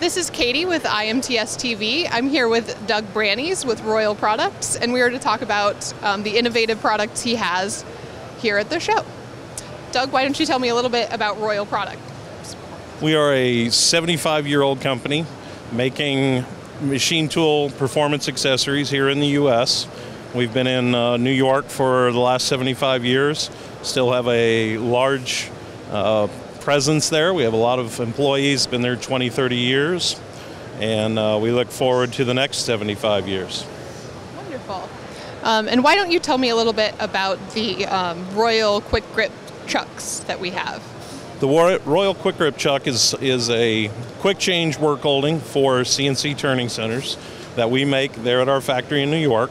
This is Katie with IMTS TV. I'm here with Doug Brannies with Royal Products, and we are to talk about the innovative products he has here at the show. Doug, why don't you tell me a little bit about Royal Products? We are a 75-year-old company making machine tool performance accessories here in the U.S. We've been in New York for the last 75 years, still have a large presence there. We have a lot of employees, been there 20, 30 years, and we look forward to the next 75 years. Wonderful. And why don't you tell me a little bit about the Royal Quick-Grip Chucks that we have? The Royal Quick-Grip Chuck is a quick change work holding for CNC turning centers that we make there at our factory in New York,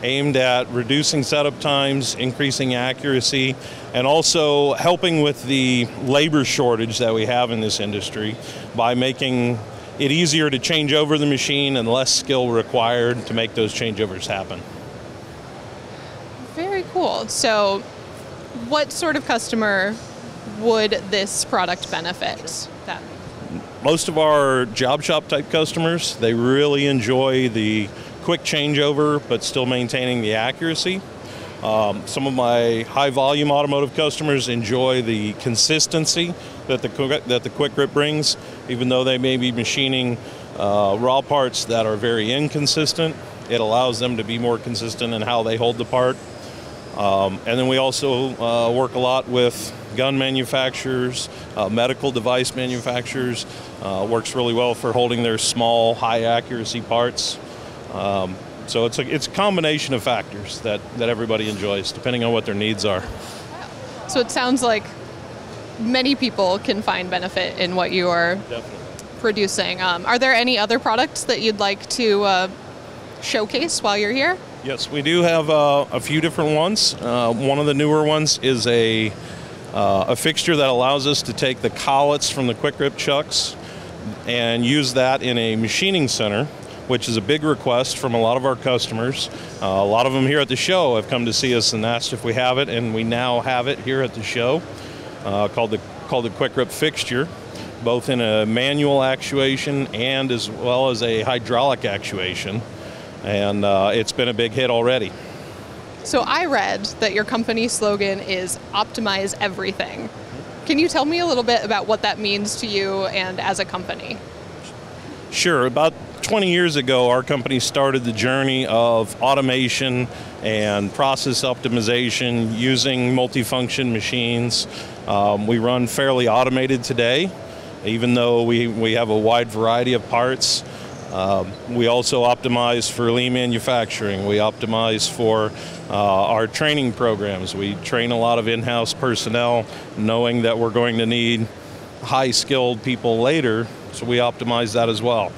aimed at reducing setup times, increasing accuracy, and also helping with the labor shortage that we have in this industry by making it easier to change over the machine and less skill required to make those changeovers happen. Very cool. So what sort of customer would this product benefit? Most of our job shop type customers, they really enjoy the quick changeover but still maintaining the accuracy. Some of my high volume automotive customers enjoy the consistency that the Quick Grip brings, even though they may be machining raw parts that are very inconsistent. It allows them to be more consistent in how they hold the part. And then we also work a lot with gun manufacturers, medical device manufacturers. Works really well for holding their small, high accuracy parts. So it's a combination of factors that everybody enjoys, depending on what their needs are. So it sounds like many people can find benefit in what you are producing. Are there any other products that you'd like to showcase while you're here? Yes, we do have a few different ones. One of the newer ones is a fixture that allows us to take the collets from the Quick-Grip Chucks and use that in a machining center, which is a big request from a lot of our customers. A lot of them here at the show have come to see us and asked if we have it, and we now have it here at the show, called the Quick-Grip fixture, both in a manual actuation and as well as a hydraulic actuation, and it's been a big hit already. So I read that your company slogan is "Optimize Everything." Can you tell me a little bit about what that means to you and as a company? Sure. About 20 years ago, our company started the journey of automation and process optimization using multifunction machines. We run fairly automated today, even though we have a wide variety of parts. We also optimize for lean manufacturing. We optimize for our training programs. We train a lot of in-house personnel, knowing that we're going to need high-skilled people later, so we optimize that as well.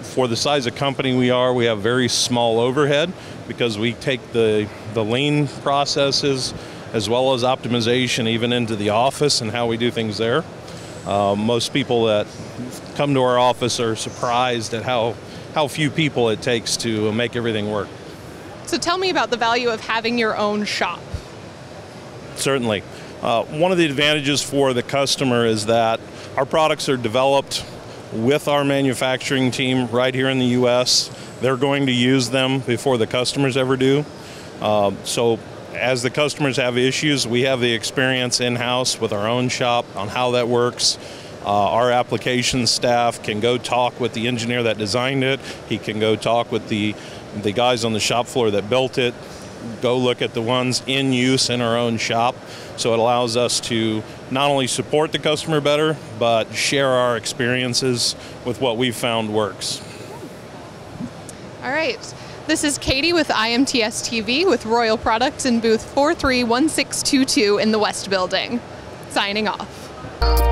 For the size of company we have very small overhead because we take the lean processes as well as optimization even into the office and how we do things there. Most people that come to our office are surprised at how few people it takes to make everything work. So tell me about the value of having your own shop. Certainly. One of the advantages for the customer is that our products are developed with our manufacturing team right here in the U.S. They're going to use them before the customers ever do. So as the customers have issues, we have the experience in-house with our own shop on how that works. Our applications staff can go talk with the engineer that designed it. He can go talk with the guys on the shop floor that built it, go look at the ones in use in our own shop. So it allows us to not only support the customer better, but share our experiences with what we've found works. All right. This is Katie with IMTS TV with Royal Products in booth 431622 in the West Building. Signing off.